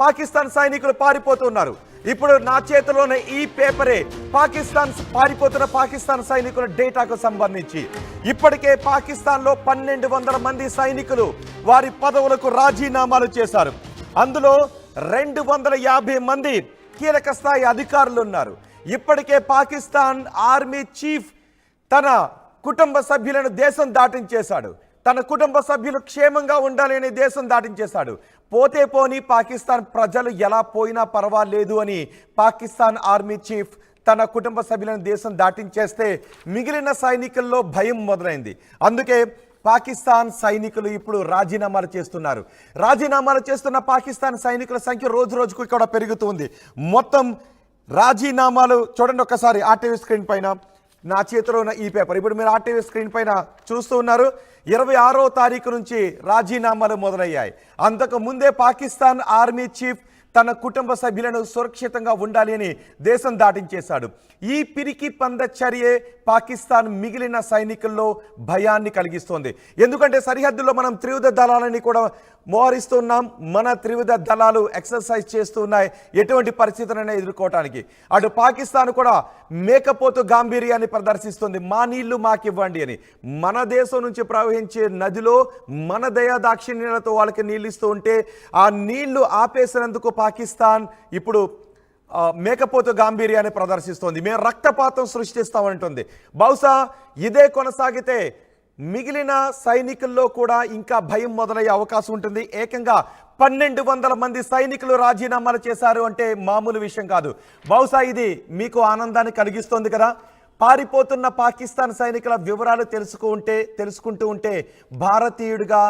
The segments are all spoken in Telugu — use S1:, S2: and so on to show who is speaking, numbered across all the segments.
S1: పాకిస్తాన్ సైనికులు పారిపోతున్నారు. ఇప్పుడు నా చేతిలోనే ఈ పేపరే పారిపోతున్న పాకిస్తాన్ సైనికుల డేటాకు సంబంధించి. ఇప్పటికే పాకిస్తాన్లో 1200 మంది సైనికులు వారి పదవులకు రాజీనామాలు చేశారు. అందులో 250 మంది కీలక స్థాయి అధికారులు ఉన్నారు. ఇప్పటికే పాకిస్తాన్ ఆర్మీ చీఫ్ తన కుటుంబ సభ్యులను దేశం దాటించేశాడు. తన కుటుంబ సభ్యులు క్షేమంగా ఉండాలి అని దేశం దాటించేశాడు. పోతే పోని పాకిస్తాన్ ప్రజలు ఎలా పోయినా పర్వాలేదు అని పాకిస్తాన్ ఆర్మీ చీఫ్ తన కుటుంబ సభ్యులను దేశం దాటించేస్తే మిగిలిన సైనికుల్లో భయం మొదలైంది. అందుకే పాకిస్తాన్ సైనికులు ఇప్పుడు రాజీనామాలు చేస్తున్నారు. రాజీనామాలు చేస్తున్న పాకిస్తాన్ సైనికుల సంఖ్య రోజు రోజుకు ఇక్కడ పెరుగుతుంది. మొత్తం రాజీనామాలు చూడండి ఒకసారి ఆర్టీవీ స్క్రీన్ పైన. నా చేతిలో ఉన్న ఈ పేపర్ ఇప్పుడు మీరు ఆర్టీవీ స్క్రీన్ పైన చూస్తూ ఉన్నారు. 26వ తారీఖు నుంచి రాజీనామాలు మొదలయ్యాయి. అంతకు ముందే పాకిస్తాన్ ఆర్మీ చీఫ్ తన కుటుంబ సభ్యులను సురక్షితంగా ఉండాలి అని దేశం దాటించేశాడు. ఈ పిరికి పంద చర్యే పాకిస్తాన్ మిగిలిన సైనికుల్లో భయాన్ని కలిగిస్తోంది. ఎందుకంటే సరిహద్దుల్లో మనం త్రివిధ దళాలని కూడా మోహరిస్తున్నాం. మన త్రివిధ దళాలు ఎక్సర్సైజ్ చేస్తూ ఉన్నాయి ఎటువంటి పరిస్థితులైనా ఎదుర్కోవటానికి. అటు పాకిస్తాన్ కూడా మేకపోతు గాంభీర్యాన్ని ప్రదర్శిస్తుంది. మా నీళ్లు మాకివ్వండి అని. మన దేశం నుంచి ప్రవహించే నదిలో మన దయా దాక్షిణ్యాలతో వాళ్ళకి నీళ్ళు ఇస్తూ ఉంటే ఆ నీళ్లు ఆపేసినందుకు పాకిస్తాన్ ఇప్పుడు మేకపోతు గాంభీర్యాన్ని ప్రదర్శిస్తోంది. మేము రక్తపాతం సృష్టిస్తామంటుంది. బహుశా ఇదే కొనసాగితే మిగిలిన సైనికుల్లో కూడా ఇంకా భయం మొదలయ్యే అవకాశం ఉంటుంది. ఏకంగా 1200 మంది సైనికులు రాజీనామాలు చేశారు అంటే మామూలు విషయం కాదు. బహుశా ఇది మీకు ఆనందాన్ని కలిగిస్తోంది కదా. పారిపోతున్న పాకిస్తాన్ సైనికుల వివరాలు తెలుసుకుంటూ ఉంటే భారతీయుడిగా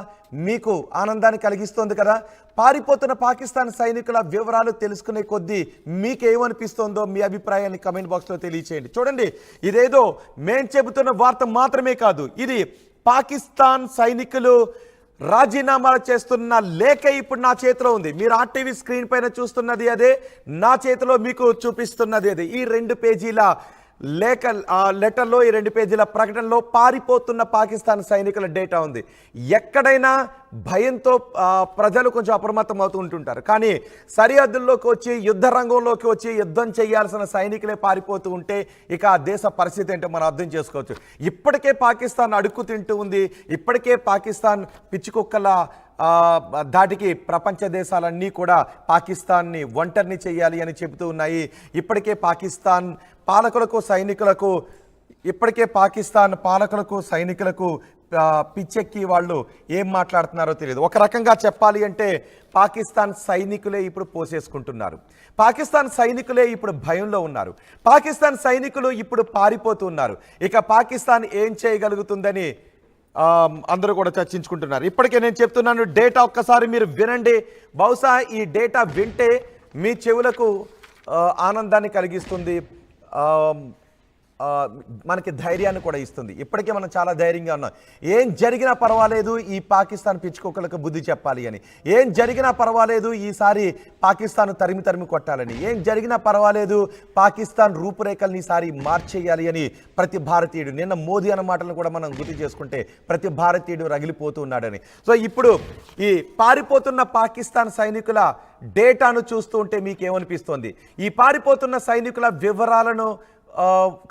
S1: మీకు ఆనందాన్ని కలిగిస్తోంది కదా. పారిపోతున్న పాకిస్తాన్ సైనికుల వివరాలు తెలుసుకునే కొద్దీ మీకేమనిపిస్తోందో మీ అభిప్రాయాన్ని కమెంట్ బాక్స్లో తెలియచేయండి. చూడండి, ఇదేదో మేం చెబుతున్న వార్త మాత్రమే కాదు, ఇది పాకిస్తాన్ సైనికులు రాజీనామాలు చేస్తున్న లేఖ ఇప్పుడు నా చేతిలో ఉంది. మీరు ఆర్టీవీ స్క్రీన్ పైన చూస్తున్నది అదే, నా చేతిలో మీకు చూపిస్తున్నది అదే. ఈ 2 పేజీల లెటర్లో, ఈ 2 పేజీల ప్రకటనలో పారిపోతున్న పాకిస్తాన్ సైనికుల డేటా ఉంది. ఎక్కడైనా భయంతో ప్రజలు కొంచెం అప్రమత్తం అవుతూ ఉంటుంటారు. కానీ సరిహద్దుల్లోకి వచ్చి యుద్ధ రంగంలోకి వచ్చి యుద్ధం చేయాల్సిన సైనికులే పారిపోతూ ఉంటే ఇక ఆ దేశ పరిస్థితి ఏంటో మనం అర్థం చేసుకోవచ్చు. ఇప్పటికే పాకిస్తాన్ అడుక్కు తింటూ ఉంది. ఇప్పటికే పాకిస్తాన్ పిచ్చికుక్కల దాటికి ప్రపంచ దేశాలన్నీ కూడా పాకిస్తాన్ని ఒంటరిని చేయాలి అని చెబుతూ ఉన్నాయి. ఇప్పటికే పాకిస్తాన్ పాలకులకు సైనికులకు పిచ్చెక్కి వాళ్ళు ఏం మాట్లాడుతున్నారో తెలియదు. ఒక రకంగా చెప్పాలి అంటే పాకిస్తాన్ సైనికులే ఇప్పుడు పోసేసుకుంటున్నారు. పాకిస్తాన్ సైనికులే ఇప్పుడు భయంలో ఉన్నారు. పాకిస్తాన్ సైనికులు ఇప్పుడు పారిపోతున్నారు. ఇక పాకిస్తాన్ ఏం చేయగలుగుతుందని అందరూ కూడా చర్చించుకుంటున్నారు. ఇప్పటికే నేను చెప్తున్నాను, డేటా ఒక్కసారి మీరు వినండి. బహుశా ఈ డేటా వింటే మీ చెవులకు ఆనందాన్ని కలిగిస్తుంది, మనకి ధైర్యాన్ని కూడా ఇస్తుంది. ఇప్పటికే మనం చాలా ధైర్యంగా ఉన్నాం. ఏం జరిగినా పర్వాలేదు, ఈ పాకిస్తాన్ పిచ్చుకోకలకు బుద్ధి చెప్పాలి అని. ఏం జరిగినా పర్వాలేదు, ఈసారి పాకిస్తాన్ తరిమి కొట్టాలని. ఏం జరిగినా పర్వాలేదు, పాకిస్తాన్ రూపురేఖల్ని ఈసారి మార్చేయాలి అని ప్రతి భారతీయుడు, నిన్న మోదీ అన్న మాటలను కూడా మనం గుర్తు చేసుకుంటే ప్రతి భారతీయుడు రగిలిపోతూ ఉన్నాడని. సో ఇప్పుడు ఈ పారిపోతున్న పాకిస్తాన్ సైనికుల డేటాను చూస్తూ ఉంటే మీకేమనిపిస్తోంది? ఈ పారిపోతున్న సైనికుల వివరాలను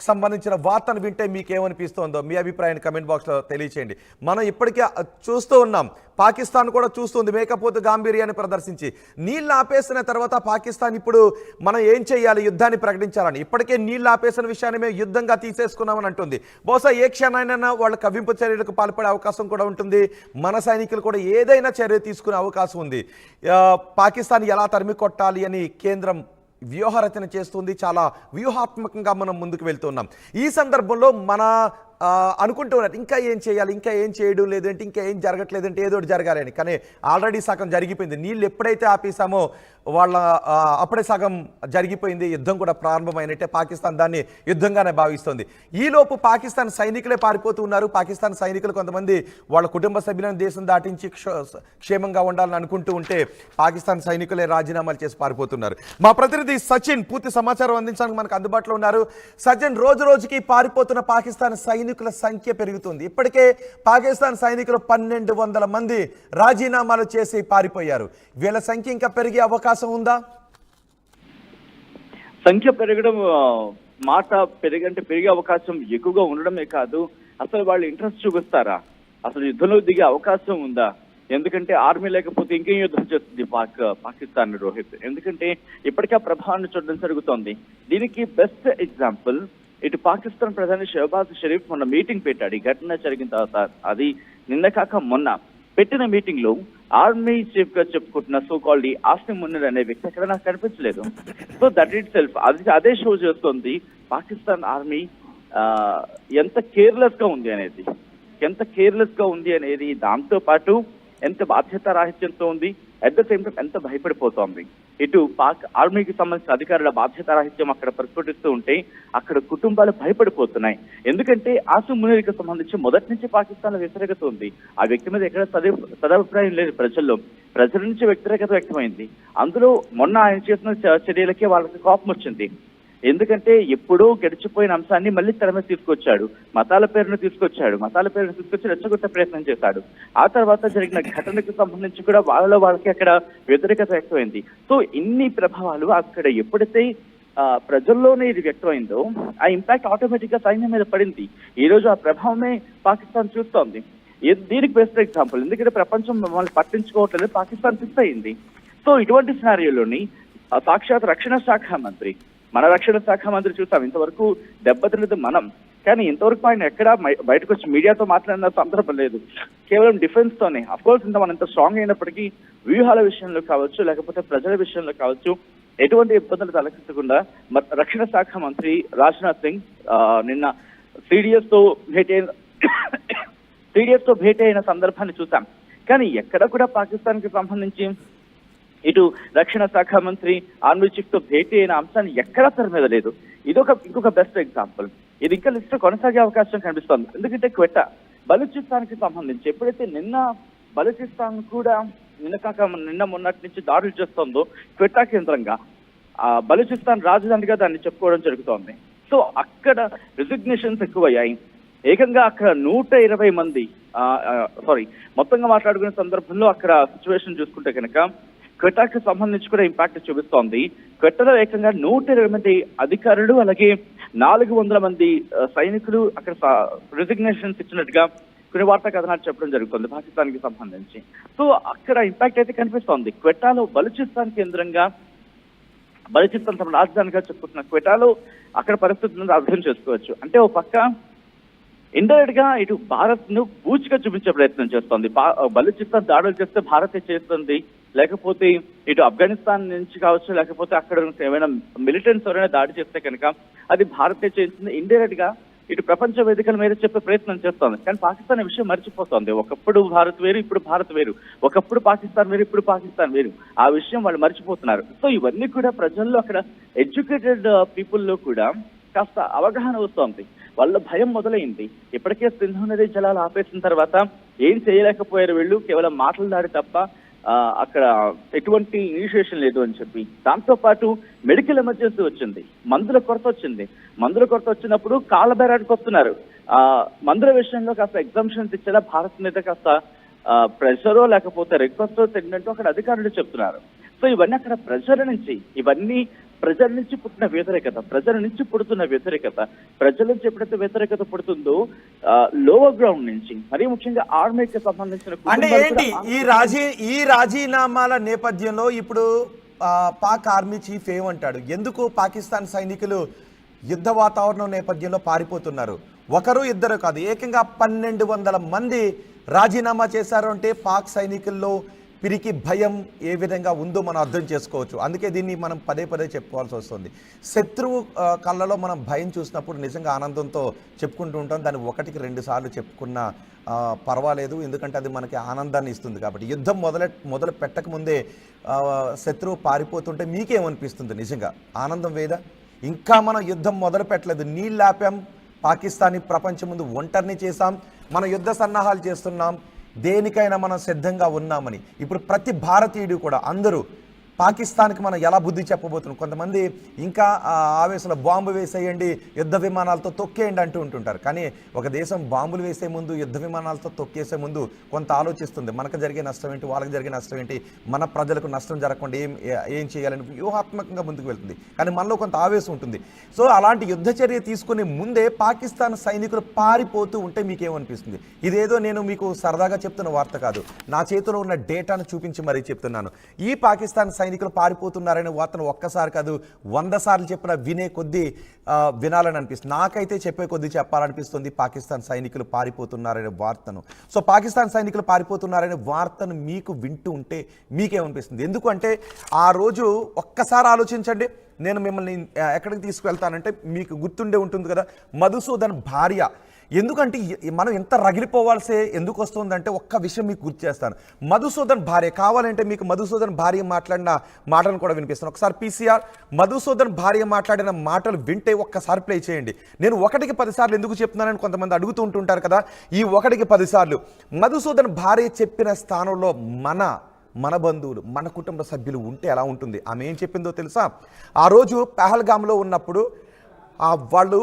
S1: సంబంధించిన వార్తను వింటే మీకేమనిపిస్తోందో మీ అభిప్రాయాన్ని కమెంట్ బాక్స్లో తెలియచేయండి. మనం ఇప్పటికే చూస్తూ ఉన్నాం, పాకిస్తాన్ కూడా చూస్తుంది మేకపోతు గాంభీర్యాన్ని ప్రదర్శించి. నీళ్ళు ఆపేసిన తర్వాత పాకిస్తాన్ ఇప్పుడు మనం ఏం చేయాలి, యుద్ధాన్ని ప్రకటించాలని. ఇప్పటికే నీళ్ళు ఆపేసిన విషయాన్ని మేము యుద్ధంగా తీసేసుకున్నామని అంటుంది. బహుశా ఏ క్షణానైనా వాళ్ళ కవ్వింపు చర్యలకు పాల్పడే అవకాశం కూడా ఉంటుంది. మన సైనికులు కూడా ఏదైనా చర్య తీసుకునే అవకాశం ఉంది. పాకిస్తాన్ ఎలా తరిమి కొట్టాలి అని కేంద్రం వ్యూహరచన చేస్తుంది. చాలా వ్యూహాత్మకంగా మనం ముందుకు వెళ్తున్నాం. ఈ సందర్భంలో మన అనుకుంటూ ఉన్నారు ఇంకా ఏం చేయాలి, ఇంకా ఏం చేయడం లేదంటే, ఇంకా ఏం జరగట్లేదంటే ఏదో ఒకటి జరగాలి అని. కానీ ఆల్రెడీ సగం జరిగిపోయింది. నీళ్ళు ఎప్పుడైతే ఆపేసామో అప్పుడే సగం జరిగిపోయింది. యుద్ధం కూడా ప్రారంభమైనట్టే. పాకిస్తాన్ దాన్ని యుద్ధంగానే భావిస్తుంది. ఈలోపు పాకిస్తాన్ సైనికులే పారిపోతూ ఉన్నారు. పాకిస్తాన్ సైనికులు కొంతమంది వాళ్ళ కుటుంబ సభ్యులను దేశం దాటించి క్షేమంగా ఉండాలని అనుకుంటూ ఉంటే పాకిస్తాన్ సైనికులే రాజీనామాలు చేసి పారిపోతున్నారు. మా ప్రతినిధి సచిన్ పూర్తి సమాచారం అందించడానికి మనకు అందుబాటులో ఉన్నారు. సచిన్, రోజు రోజుకి పారిపోతున్న పాకిస్తాన్ సైనికుల సంఖ్య పెరుగుతుంది. ఇప్పటికే పాకిస్తాన్ సైనికులు 1200 మంది రాజీనామాలు చేసి పారిపోయారు. వీళ్ళ సంఖ్య ఇంకా పెరిగే అవకాశం ఉందా?
S2: సంఖ్య పెరగడం మాట పెరిగే అవకాశం ఎక్కువగా ఉండడమే కాదు, అసలు వాళ్ళు ఇంట్రెస్ట్ చూపిస్తారా, అసలు యుద్ధంలో దిగే అవకాశం ఉందా? ఎందుకంటే ఆర్మీ లేకపోతే ఇంకేం యుద్ధం చేస్తుంది పాకిస్తాన్ రోహిత్. ఎందుకంటే ఇప్పటికే ఆ ప్రభావాన్ని చూడడం జరుగుతోంది. దీనికి బెస్ట్ ఎగ్జాంపుల్ ఇటు పాకిస్తాన్ ప్రధాని షహబాజ్ షరీఫ్ మొన్న మీటింగ్ పెట్టాడు. ఈ ఘటన జరిగిన తర్వాత, అది నిన్న కాక మొన్న పెట్టిన మీటింగ్ లో ఆర్మీ చీఫ్ గా చెప్పుకుంటున్న సో కాల్డ్ ఆసిమ్ మునీర్ అనే వ్యక్తి అక్కడ నాకు కనిపించలేదు. సో దట్ ఇట్ సెల్ఫ్ అదే షో చేస్తుంది పాకిస్తాన్ ఆర్మీ ఎంత కేర్లెస్ గా ఉంది అనేది, దాంతో పాటు ఎంత బాధ్యత రాహిత్యంతో ఉంది, అట్ ద సేమ్ టైం ఎంత భయపడిపోతోంది. ఇటు పాక్ ఆర్మీకి సంబంధించిన అధికారుల బాధ్యత రాహిత్యం అక్కడ ప్రస్ఫుటిస్తూ ఉంటే అక్కడ కుటుంబాలు భయపడిపోతున్నాయి. ఎందుకంటే ఆసిమ్ మునీర్కి సంబంధించి మొదటి నుంచి పాకిస్తాన్ లో వ్యతిరేకత ఉంది. ఆ వ్యక్తి మీద ఎక్కడ సదాభిప్రాయం లేదు ప్రజల నుంచి వ్యతిరేకత వ్యక్తమైంది. అందులో మొన్న ఆయన చేసిన చర్యలకే వాళ్ళకి కోపం వచ్చింది. ఎందుకంటే ఎప్పుడో గడిచిపోయిన అంశాన్ని మళ్ళీ తెర మీద తీసుకొచ్చాడు, మతాల పేరును తీసుకొచ్చి రెచ్చగొట్టే ప్రయత్నం చేశాడు. ఆ తర్వాత జరిగిన ఘటనకు సంబంధించి కూడా వాళ్ళకి అక్కడ వ్యతిరేకత వ్యక్తమైంది. సో ఇన్ని ప్రభావాలు అక్కడ ఎప్పుడైతే ప్రజల్లోనే ఇది వ్యక్తమైందో ఆ ఇంపాక్ట్ ఆటోమేటిక్ గా సైన్యం మీద పడింది. ఈ రోజు ఆ ప్రభావమే పాకిస్తాన్ చూస్తోంది. దీనికి బెస్ట్ ఎగ్జాంపుల్, ఎందుకంటే ప్రపంచం మమ్మల్ని పట్టించుకోవట్లేదు, పాకిస్తాన్ ఫిక్స్ అయింది. సో ఇటువంటి సినారియోలోని సాక్షాత్ మన రక్షణ శాఖ మంత్రి చూసాం, ఇంతవరకు దెబ్బతిన్నది మనం, కానీ ఇంతవరకు ఆయన ఎక్కడా బయటకు వచ్చి మీడియాతో మాట్లాడిన సందర్భం లేదు. కేవలం డిఫెన్స్ తోనే. అఫ్ కోర్స్ మనం ఎంత స్ట్రాంగ్ అయినప్పటికీ వ్యూహాల విషయంలో కావచ్చు, లేకపోతే ప్రజల విషయంలో కావచ్చు, ఎటువంటి ఇబ్బందులు తలెత్తకుండా రక్షణ శాఖ మంత్రి రాజ్నాథ్ సింగ్ నిన్న సిడిఎస్ తో భేటీ అయిన సందర్భాన్ని చూసాం. కానీ ఎక్కడ కూడా పాకిస్తాన్ కి సంబంధించి ఇటు రక్షణ శాఖ మంత్రి ఆర్మీ చీఫ్ తో భేటీ అయిన అంశాన్ని ఎక్కడా తెర మీద లేదు. ఇంకొక బెస్ట్ ఎగ్జాంపుల్. ఇది ఇంకా లిస్ట్ కొనసాగే అవకాశం కనిపిస్తోంది. ఎందుకంటే క్వెట్టా బలూచిస్తాన్ కి సంబంధించి ఎప్పుడైతే బలూచిస్తాన్ కూడా నిన్న మొన్నటి నుంచి దాడులు చేస్తోందో క్వెట్టా కేంద్రంగా బలూచిస్తాన్ రాజధానిగా దాన్ని చెప్పుకోవడం జరుగుతోంది. సో అక్కడ రిజిగ్నేషన్స్ ఎక్కువయ్యాయి. ఏకంగా అక్కడ 120 మంది మొత్తంగా మాట్లాడుకునే సందర్భంలో అక్కడ సిచ్యువేషన్ చూసుకుంటే కనుక క్వెటాకి సంబంధించి కూడా ఇంపాక్ట్ చూపిస్తోంది. క్వెటాలో ఏకంగా 120 మంది అధికారులు, అలాగే 400 మంది సైనికులు అక్కడ రిజిగ్నేషన్స్ ఇచ్చినట్టుగా కొన్ని వార్తా కథనాలు చెప్పడం జరుగుతుంది పాకిస్తాన్ కి సంబంధించి. సో అక్కడ ఇంపాక్ట్ అయితే కనిపిస్తోంది. క్వెటాలో బలూచిస్తాన్ కేంద్రంగా, బలూచిస్తాన్ తమ రాజధానిగా చెప్పుకుంటున్న క్వెటాలో అక్కడ పరిస్థితులను అర్థం చేసుకోవచ్చు. అంటే ఓ పక్క ఇండైరెక్ట్ గా ఇటు భారత్ ను బూచిగా చూపించే ప్రయత్నం చేస్తోంది. బలూచిస్తాన్ దాడులు చేస్తే భారతే చేస్తుంది, లేకపోతే ఇటు ఆఫ్ఘనిస్తాన్ నుంచి కావచ్చు, లేకపోతే అక్కడ ఏమైనా మిలిటెంట్స్ ఎవరైనా దాడి చేస్తే కనుక అది భారతే చేస్తుంది. ఇండైరెక్ట్ గా ఇటు ప్రపంచ వేదికల మీద చెప్పే ప్రయత్నం చేస్తోంది. కానీ పాకిస్తాన్ విషయం మర్చిపోతోంది. ఒకప్పుడు భారత్ వేరు, ఇప్పుడు భారత్ వేరు. ఒకప్పుడు పాకిస్తాన్ వేరు, ఇప్పుడు పాకిస్తాన్ వేరు. ఆ విషయం వాళ్ళు మర్చిపోతున్నారు. సో ఇవన్నీ కూడా ప్రజల్లో, అక్కడ ఎడ్యుకేటెడ్ పీపుల్లో కూడా కాస్త అవగాహన వస్తోంది. వాళ్ళ భయం మొదలైంది. ఇప్పటికే సింధు నది జలాలు ఆపేసిన తర్వాత ఏం చేయలేకపోయారు వీళ్ళు, కేవలం మాటలు దాడి తప్ప అక్కడ ఎటువంటి ఇనిషియేషన్ లేదు అని చెప్పి. దాంతో పాటు మెడికల్ ఎమర్జెన్సీ వచ్చింది, మందుల కొరత వచ్చినప్పుడు కాళ్ళ బేరానికి వస్తున్నారు. మందుల విషయంలో కాస్త ఎగ్జామ్షన్స్ ఇచ్చేలా భారత్ మీద కాస్త ప్రెషరో లేకపోతే రిక్వెస్టో తగినట్టు అక్కడ అధికారులు చెప్తున్నారు. సో ఇవన్నీ అక్కడ ప్రజల నుంచి పుట్టిన వ్యతిరేకత, ప్రజల నుంచి ఎప్పుడైతే వ్యతిరేకత పుడుతుందో లోవర్ గ్రౌండ్ నుంచి, మరీ ముఖ్యంగా ఆర్మీకి సంబంధించిన
S1: అంటే ఏంటి ఈ రాజీనామాల నేపథ్యంలో ఇప్పుడు పాక్ ఆర్మీ చీఫ్ ఏమంటాడు? ఎందుకు పాకిస్తాన్ సైనికులు యుద్ధ వాతావరణం నేపథ్యంలో పారిపోతున్నారు? ఒకరు ఇద్దరు కాదు, ఏకంగా 1200 మంది రాజీనామా చేశారు. అంటే పాక్ సైనికుల్లో పిరికి భయం ఏ విధంగా ఉందో మనం అర్థం చేసుకోవచ్చు. అందుకే దీన్ని మనం పదే చెప్పుకోవాల్సి వస్తుంది. శత్రువు కళ్ళలో మనం భయం చూసినప్పుడు నిజంగా ఆనందంతో చెప్పుకుంటూ ఉంటాం. దాన్ని 1-2 సార్లు చెప్పుకున్నా పర్వాలేదు, ఎందుకంటే అది మనకి ఆనందాన్ని ఇస్తుంది. కాబట్టి యుద్ధం మొదలు పెట్టకముందే శత్రువు పారిపోతుంటే మీకేమనిపిస్తుంది? నిజంగా ఆనందం వేదా? ఇంకా మనం యుద్ధం మొదలు పెట్టలేదు, నీళ్ళు ఆపాం, పాకిస్తాన్ని ప్రపంచం ముందు ఒంటరిని చేశాం, మన యుద్ధ సన్నాహాలు చేస్తున్నాం, దేనికైనా మనం సిద్ధంగా ఉన్నామని. ఇప్పుడు ప్రతి భారతీయుడు కూడా అందరూ పాకిస్తాన్కి మనం ఎలా బుద్ధి చెప్పబోతున్నాం? కొంతమంది ఇంకా ఆవేశంలో బాంబు వేసేయండి, యుద్ధ విమానాలతో తొక్కేయండి అంటూ ఉంటుంటారు. కానీ ఒక దేశం బాంబులు వేసే ముందు, యుద్ధ విమానాలతో తొక్కేసే ముందు కొంత ఆలోచిస్తుంది. మనకు జరిగే నష్టం ఏంటి, వాళ్ళకి జరిగే నష్టం ఏంటి, మన ప్రజలకు నష్టం జరగకుండా ఏం చేయాలని వ్యూహాత్మకంగా ముందుకు వెళ్తుంది. కానీ మనలో కొంత ఆవేశం ఉంటుంది. సో అలాంటి యుద్ధ చర్య తీసుకునే ముందే పాకిస్తాన్ సైనికులు పారిపోతూ ఉంటే మీకేమనిపిస్తుంది? ఇదేదో నేను మీకు సరదాగా చెప్తున్న వార్త కాదు, నా చేతిలో ఉన్న డేటాను చూపించి మరీ చెప్తున్నాను. ఈ పాకిస్తాన్ సైనికులు పారిపోతున్నారనే వార్తను ఒక్కసారి కాదు 100 సార్లు చెప్పినా వినే కొద్దీ వినాలని అనిపిస్తుంది. నాకైతే చెప్పే కొద్దీ చెప్పాలనిపిస్తుంది పాకిస్తాన్ సైనికులు పారిపోతున్నారనే వార్తను. సో పాకిస్తాన్ సైనికులు పారిపోతున్నారనే వార్తను మీకు వింటూ ఉంటే మీకేమనిపిస్తుంది? ఎందుకంటే ఆ రోజు ఒక్కసారి ఆలోచించండి. నేను మిమ్మల్ని ఎక్కడికి తీసుకువెళ్తానంటే మీకు గుర్తుండే ఉంటుంది కదా, మధుసూదన్ భార్య. ఎందుకంటే మనం ఎంత రగిలిపోవాల్సే ఎందుకు వస్తుందంటే ఒక్క విషయం మీకు గుర్తు చేస్తాను. మధుసూదన్ భార్య, కావాలంటే మీకు మధుసూదన్ భార్య మాట్లాడిన మాటలను కూడా వినిపిస్తాను. ఒకసారి పీసీఆర్ మధుసూదన్ భార్య మాట్లాడిన మాటలు వింటే ఒక్కసారి ప్లే చేయండి. నేను 1కి 10 సార్లు ఎందుకు చెప్తున్నానని కొంతమంది అడుగుతూ ఉంటుంటారు కదా. ఈ 1కి 10 సార్లు మధుసూదన్ భార్య చెప్పిన స్థానంలో మన బంధువులు, మన కుటుంబ సభ్యులు ఉంటే ఎలా ఉంటుంది? ఆమె ఏం చెప్పిందో తెలుసా? ఆ రోజు పహల్గామ్లో ఉన్నప్పుడు వాళ్ళు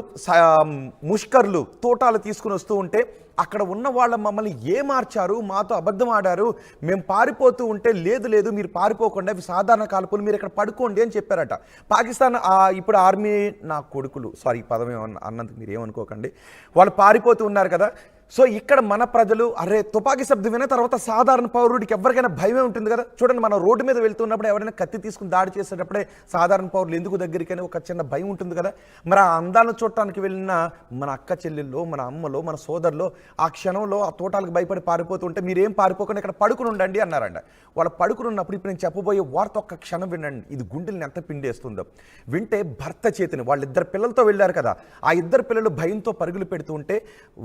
S1: ముష్కర్లు తోటాలు తీసుకుని వస్తూ ఉంటే అక్కడ ఉన్న వాళ్ళ మమ్మల్ని ఏమార్చారు, మాతో అబద్ధం ఆడారు, మేము పారిపోతూ ఉంటే లేదు మీరు పారిపోకుండా అవి సాధారణ కాల్పులు, మీరు ఇక్కడ పడుకోండి అని చెప్పారట. పాకిస్తాన్ ఇప్పుడు ఆర్మీ నా కొడుకులు, సారీ పదం అన్నందుకు మీరు ఏమనుకోకండి, వాళ్ళు పారిపోతూ ఉన్నారు కదా. సో ఇక్కడ మన ప్రజలు అరే తుపాకీ శబ్దం విన్న తర్వాత సాధారణ పౌరుడికి ఎవరికైనా భయమే ఉంటుంది కదా. చూడండి, మనం రోడ్డు మీద వెళ్తున్నప్పుడు ఎవరైనా కత్తి తీసుకుని దాడి చేసేటప్పుడే సాధారణ పౌరులు ఎందుకు దగ్గరికైనా ఒక చిన్న భయం ఉంటుంది కదా. మరి ఆ అందాలను చూడటానికి వెళ్ళిన మన అక్క చెల్లెళ్ళు, మన అమ్మలో, మన సోదరులో ఆ క్షణంలో ఆ తోటాలకు భయపడి పారిపోతుంటే మీరేం పారిపోకుండా ఇక్కడ పడుకుని ఉండండి అన్నారంట. వాళ్ళు పడుకుని ఉన్నప్పుడు ఇప్పుడు నేను చెప్పబోయే వార్త ఒక్క క్షణం వినండి, ఇది గుండెల్ని ఎంత పిండేస్తుందో. వింటే భర్త చేతిని, వాళ్ళిద్దరు పిల్లలతో వెళ్ళారు కదా, ఆ ఇద్దరు పిల్లలు భయంతో పరుగులు పెడుతూ ఉంటే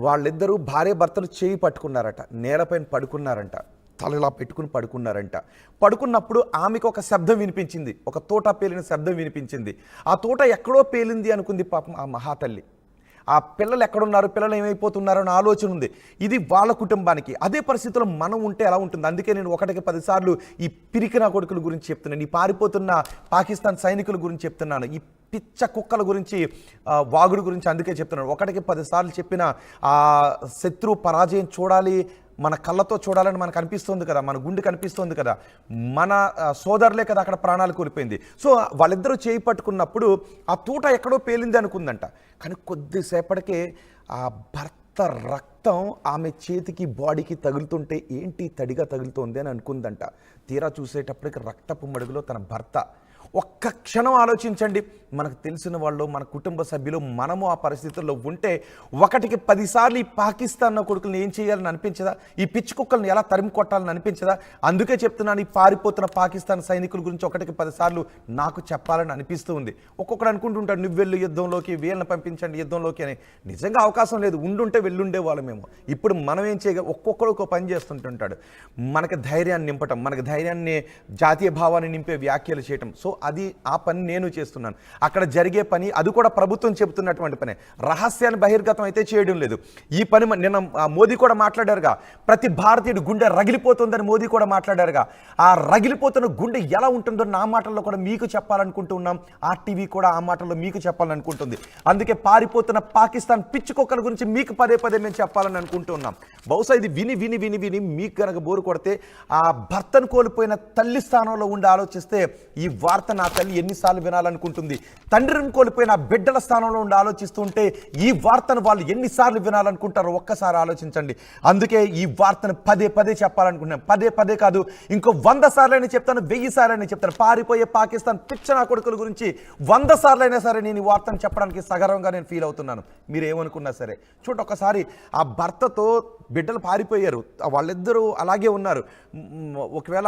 S1: వాళ్ళిద్దరూ భార్య భర్తలు చేయి పట్టుకున్నారట, నేలపైన పడుకున్నారంట, తలలా పెట్టుకుని పడుకున్నారంట. పడుకున్నప్పుడు ఆమెకు ఒక శబ్దం వినిపించింది, ఒక తోట పేలిన శబ్దం వినిపించింది. ఆ తోట ఎక్కడో పేలింది అనుకుంది పాపం ఆ మహాతల్లి. ఆ పిల్లలు ఎక్కడున్నారు, పిల్లలు ఏమైపోతున్నారో అని ఆలోచన ఉంది. ఇది వాళ్ళ కుటుంబానికి. అదే పరిస్థితుల్లో మనం ఉంటే ఎలా ఉంటుంది? అందుకే నేను 1కి 10 సార్లు ఈ పిరికిన కొడుకుల గురించి చెప్తున్నాను, ఈ పారిపోతున్న పాకిస్తాన్ సైనికుల గురించి చెప్తున్నాను, ఈ పిచ్చ కుక్కల గురించి, వాగుడు గురించి అందుకే చెప్తున్నాను. 1కి 10 సార్లు చెప్పిన ఆ శత్రు పరాజయం చూడాలి, మన కళ్ళతో చూడాలని మనకు అనిపిస్తుంది కదా, మన గుండె కనిపిస్తుంది కదా, మన సోదరులే కదా అక్కడ ప్రాణాలు కోల్పోయింది. సో వాళ్ళిద్దరూ చేయి పట్టుకున్నప్పుడు ఆ తూట ఎక్కడో పేలింది అనుకుందంట. కానీ కొద్దిసేపటికే ఆ భర్త రక్తం ఆమె చేతికి బాడీకి తగులుతుంటే ఏంటి తడిగా తగులుతోంది అని అనుకుందంట. తీరా చూసేటప్పటికి రక్తపు మడుగులో తన భర్త. ఒక్క క్షణం ఆలోచించండి, మనకు తెలిసిన వాళ్ళు, మన కుటుంబ సభ్యులు, మనము ఆ పరిస్థితుల్లో ఉంటే 1కి 10 సార్లు ఈ పాకిస్తాన్ కొడుకులను ఏం చేయాలని అనిపించదా? ఈ పిచ్చి కుక్కలను ఎలా తరిమి కొట్టాలని అనిపించదా? అందుకే చెప్తున్నాను, ఈ పారిపోతున్న పాకిస్తాన్ సైనికుల గురించి 1కి 10 సార్లు నాకు చెప్పాలని అనిపిస్తూ ఉంది. ఒక్కొక్కడు అనుకుంటుంటాడు నువ్వు వెళ్ళు యుద్ధంలోకి, వీళ్ళని పంపించండి యుద్ధంలోకి అని. నిజంగా అవకాశం లేదు, ఉండుంటే వెళ్ళుండే వాళ్ళమేమో. ఇప్పుడు మనం ఏం చేయగలం? ఒక్కొక్కడు ఒక పని చేస్తుంటుంటాడు, మనకి ధైర్యాన్ని నింపటం, మనకి ధైర్యాన్ని, జాతీయ భావాన్ని నింపే వ్యాఖ్యలు చేయటం. సో అది ఆ పని నేను చేస్తున్నాను. అక్కడ జరిగే పని అది కూడా ప్రభుత్వం చెబుతున్నటువంటి పని, రహస్యాన్ని బహిర్గతం అయితే చేయడం లేదు. ఈ పని నిన్న మోదీ కూడా మాట్లాడారుగా, ప్రతి భారతీయుడు గుండె రగిలిపోతుందని మోదీ కూడా మాట్లాడారుగా. ఆ రగిలిపోతున్న గుండె ఎలా ఉంటుందో నా మాటల్లో కూడా మీకు చెప్పాలనుకుంటున్నాం. ఆర్టీవీ కూడా ఆ మాటల్లో మీకు చెప్పాలనుకుంటుంది. అందుకే పారిపోతున్న పాకిస్తాన్ పిచ్చుకొక్కల గురించి మీకు పదే మేము చెప్పాలని అనుకుంటున్నాం. బహుశా ఇది విని విని విని విని మీకు కనుక బోరు కొడితే ఆ భర్తను కోల్పోయిన తల్లి స్థానంలో ఉండి ఆలోచిస్తే ఈ వార్త నా తల్లి ఎన్నిసార్లు వినాలనుకుంటుంది? తండ్రిని కోల్పోయిన బిడ్డల స్థానంలో ఉండి ఆలోచిస్తుంటే ఈ వార్తను వాళ్ళు ఎన్నిసార్లు వినాలనుకుంటారో ఒక్కసారి ఆలోచించండి. అందుకే ఈ వార్తను పదే చెప్పాలనుకుంటున్నాను. పదే కాదు, ఇంకో 100 సార్లైనా చెప్తాను, 1000 సార్లైనా చెప్తాను. పారిపోయే పాకిస్తాన్ పిచ్చనా కొడుకుల గురించి 100 సార్లైనా సరే నేను ఈ వార్తను చెప్పడానికి సగర్వంగా నేను ఫీల్ అవుతున్నాను. మీరు ఏమనుకున్నా సరే చూడండి, ఒకసారి ఆ భర్తతో బిడ్డలు పారిపోయారు, వాళ్ళిద్దరూ అలాగే ఉన్నారు. ఒకవేళ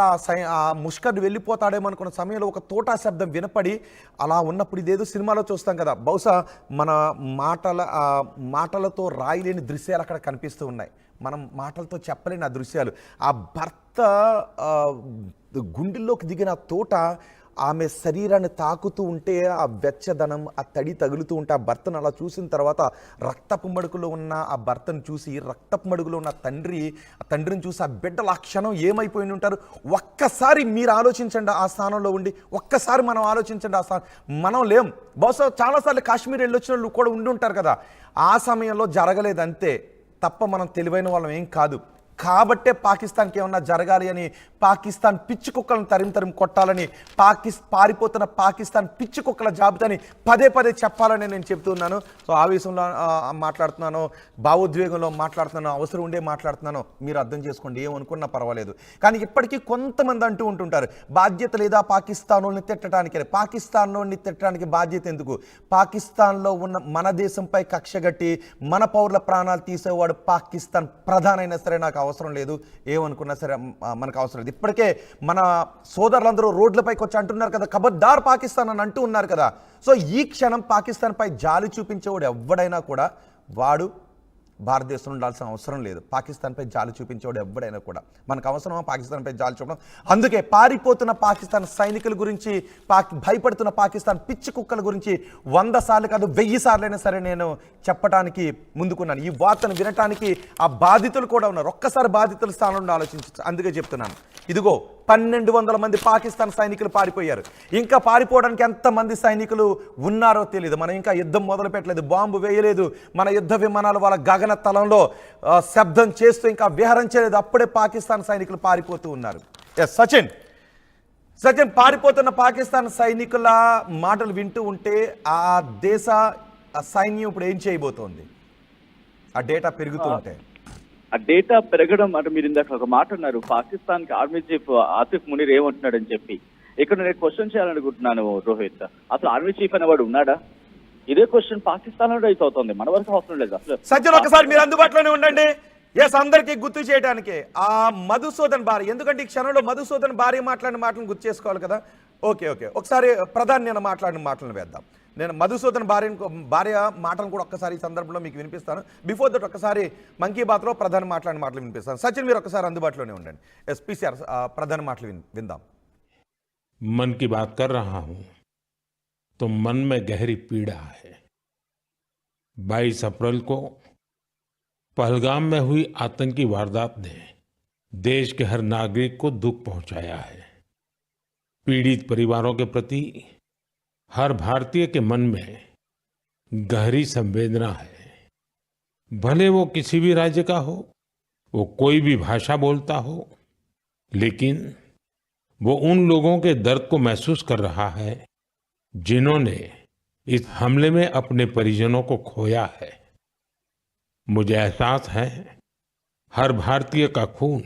S1: ఆ ముష్కర్ వెళ్ళిపోతాడేమో అనుకున్న సమయంలో ఒక తోటా శబ్దం వినపడి అలా ఉన్నప్పుడు, ఇదేదో సినిమాలో చూస్తాం కదా, బహుశా మన మాటలతో రాయలేని దృశ్యాలు అక్కడ కనిపిస్తూ ఉన్నాయి, మనం మాటలతో చెప్పలేని ఆ దృశ్యాలు. ఆ భర్త గుండెల్లోకి దిగిన తోట ఆమె శరీరాన్ని తాకుతూ ఉంటే ఆ వెచ్చదనం, ఆ తడి తగులుతూ ఉంటే ఆ భర్తను అలా చూసిన తర్వాత రక్తపు మడుగులో ఉన్న ఆ భర్తను చూసి, రక్తపు మడుగులో ఉన్న ఆ తండ్రిని చూసి ఆ బిడ్డలు ఆ క్షణం ఏమైపోయి ఉంటారు. ఒక్కసారి మీరు ఆలోచించండి ఆ స్థానంలో ఉండి, ఒక్కసారి మనం ఆలోచించండి ఆ స్థానం. మనం లేం, బహుశా చాలాసార్లు కాశ్మీర్ వెళ్ళొచ్చిన వాళ్ళు కూడా ఉండి ఉంటారు కదా. ఆ సమయంలో జరగలేదు అంతే తప్ప మనం తెలివైన వాళ్ళం ఏం కాదు. కాబట్టే పాకిస్తాన్కి ఏమన్నా జరగాలి అని పాకిస్తాన్ పిచ్చి కుక్కలను తరిమి కొట్టాలని పారిపోతున్న పాకిస్తాన్ పిచ్చి కుక్కల జాబితాని పదే చెప్పాలని నేను చెప్తున్నాను. సో ఆవేశంలో మాట్లాడుతున్నాను, భావోద్వేగంలో మాట్లాడుతున్నాను, అవసరం ఉండే మాట్లాడుతున్నాను, మీరు అర్థం చేసుకోండి, ఏమనుకున్నా పర్వాలేదు. కానీ ఇప్పటికీ కొంతమంది అంటూ ఉంటుంటారు బాధ్యత లేదా పాకిస్తాన్లోని తిట్టడానికి. పాకిస్తాన్లోని తిట్టడానికి బాధ్యత ఎందుకు? పాకిస్తాన్లో ఉన్న మన దేశంపై కక్షగట్టి మన పౌరుల ప్రాణాలు తీసేవాడు పాకిస్తాన్ ప్రధానైనా సరే నాకు అవసరం లేదు, ఏమనుకున్నా సరే మనకు అవసరం లేదు. ఇప్పటికే మన సోదరులందరూ రోడ్లపైకి వచ్చి అంటున్నారు కదా, ఖబర్దార్ పాకిస్తాన్ అని అంటూ ఉన్నారు కదా. సో ఈ క్షణం పాకిస్తాన్ పై జాలి చూపించేవాడు ఎవడైనా కూడా వాడు భారతదేశంలో ఉండాల్సిన అవసరం లేదు. పాకిస్తాన్పై జాలి చూపించేవాడు ఎవడైనా కూడా. మనకు అవసరమా పాకిస్తాన్పై జాలి చూపడం? అందుకే పారిపోతున్న పాకిస్తాన్ సైనికుల గురించి, భయపడుతున్న పాకిస్తాన్ పిచ్చి కుక్కల గురించి 100 సార్లు కాదు 1000 సార్లైనా సరే నేను చెప్పడానికి ముందుకున్నాను. ఈ వార్తను వినటానికి ఆ బాధితులు కూడా ఉన్నారు. ఒక్కసారి బాధితుల స్థానంలో ఆలోచించు. అందుకే చెప్తున్నాను, ఇదిగో 1200 మంది పాకిస్తాన్ సైనికులు పారిపోయారు. ఇంకా పారిపోవడానికి ఎంతమంది సైనికులు ఉన్నారో తెలియదు. మనం ఇంకా యుద్ధం మొదలు పెట్టలేదు, బాంబు వేయలేదు, మన యుద్ధ విమానాలు వాళ్ళ గగన తలంలో శబ్దం చేస్తూ ఇంకా విహరించలేదు. అప్పుడే పాకిస్తాన్ సైనికులు పారిపోతూ ఉన్నారు. ఎస్ సచిన్, పారిపోతున్న పాకిస్తాన్ సైనికుల మాటలు వింటూ ఉంటే ఆ దేశ సైన్యం ఇప్పుడు ఏం చేయబోతోంది? ఆ డేటా పెరుగుతూ ఉంటే
S2: ఆ డేటా పెరగడం అంటే మీరు ఇందాక ఒక మాట అన్నారు, పాకిస్తాన్ కి ఆర్మీ చీఫ్ ఆసిఫ్ మునీర్ ఏమంటున్నాడు అని చెప్పి. ఇక్కడ నేను క్వశ్చన్ చేయాలనుకుంటున్నాను రోహిత్, అసలు ఆర్మీ చీఫ్ అనేవాడు ఉన్నాడా? ఇదే క్వశ్చన్ పాకిస్తాన్ లో రైస్ అవుతుంది, మన వరకు అవసరం లేదు అసలు.
S1: సజ్జన్ ఒకసారి మీరు అందుబాటులోనే ఉండండి. ఎస్, అందరికీ గుర్తు చేయడానికి ఆ మధుసూదన్ భార్య, ఎందుకంటే ఈ క్షణంలో మధుసూదన్ భార్య మాట్లాడిన మాటలను గుర్తు చేసుకోవాలి కదా. ఓకే, ఒకసారి ప్రధాని నేను మాట్లాడిన మాటలను వేద్దాం. నేను మధుసూదన్ భార్య మాటలను కూడా ఒక్కసారి ఈ సందర్భంలో మీకు వినిపిస్తాను. బిఫోర్ దట్ ఒక్కసారి మన్ కీ బాత్లో ప్రధాని మాట్లాడిన మాటలు వినిపిస్తాను. సచిన్ మీరు ఒకసారి అందుబాటులోనే ఉండండి. ఎస్పీసీఆర్ ప్రధాని మాటలు విందాం.
S3: मन की बात कर रहा हूं तो मन में गहरी पीड़ा है। 22 अप्रैल को पहलगाम में हुई आतंकी वारदात ने देश के हर नागरिक को दुख पहुंचाया है। पीड़ित परिवारों के प्रति हर भारतीय के मन में गहरी संवेदना है। भले वो किसी भी राज्य का हो, वो कोई भी भाषा बोलता हो, लेकिन वो उन लोगों के दर्द को महसूस कर रहा है जिन्होंने इस हमले में अपने परिजनों को खोया है। मुझे एहसास है हर भारतीय का खून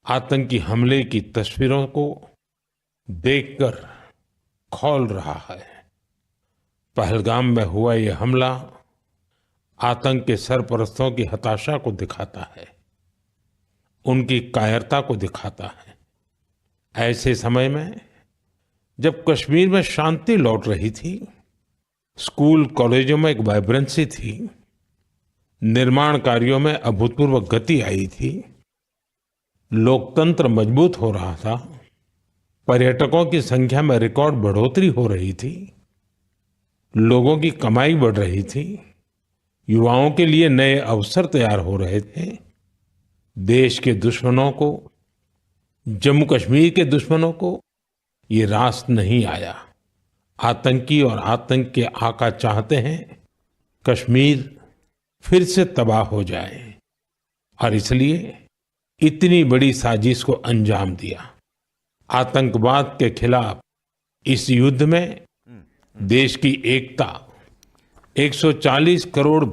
S3: आतंकी हमले की तस्वीरों को देखकर खौल रहा है। पहलगाम में हुआ ये हमला आतंक के सरपरस्तों की हताशा को दिखाता है, उनकी कायरता को दिखाता है। ऐसे समय में जब कश्मीर में शांति लौट रही थी, स्कूल कॉलेजों में एक वाइब्रेंसी थी, निर्माण कार्यों में अभूतपूर्व गति आई थी, लोकतंत्र मजबूत हो रहा था, पर्यटकों की संख्या में रिकॉर्ड बढ़ोतरी हो रही थी, लोगों की कमाई बढ़ रही थी, युवाओं के लिए नए अवसर तैयार हो रहे थे, देश के दुश्मनों को, जम्मू कश्मीर के दुश्मनों को ये रास नहीं आया। आतंकी और आतंक के आका चाहते हैं कश्मीर फिर से तबाह हो जाए, और इसलिए इतनी बड़ी साजिश को अंजाम दिया। आतंकवाद के खिलाफ इस युद्ध में देश की एकता, 140 करोड़